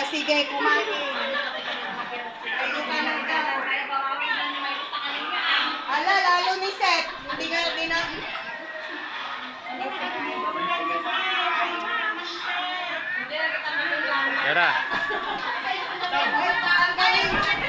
sige, kumain. Ayun ka na ka. Ala, lalo ni Seth. Hindi ka na. Tara. Ang galing.